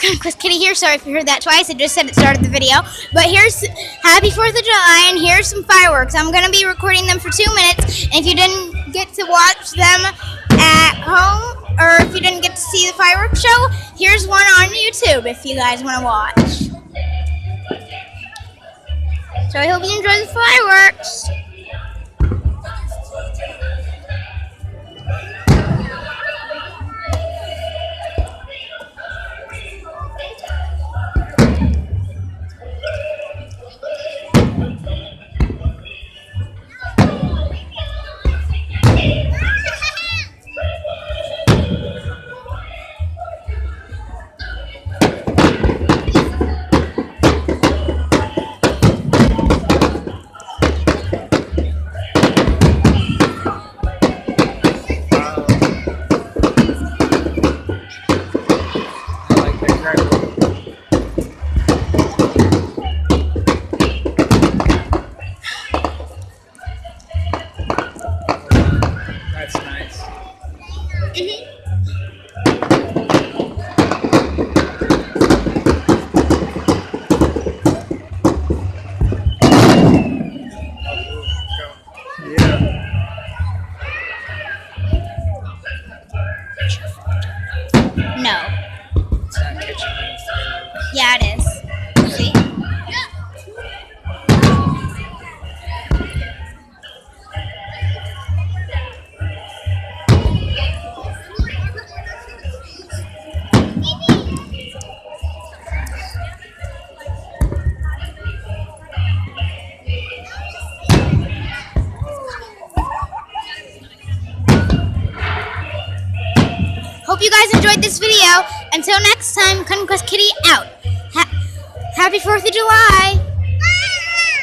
Conquest Kitty here. Sorry if you heard that twice. I just said it started the video. But here's Happy 4th of July, and here's some fireworks. I'm going to be recording them for 2 minutes. And if you didn't get to watch them at home, or if you didn't get to see the fireworks show, here's one on YouTube if you guys want to watch. So I hope you enjoy the fireworks. That's nice. Yeah. No. It's not catching any fireworks. Yeah, it is. See? Hope you guys enjoyed this video. Until next time, Conquest Kitty out. Happy 4th of July.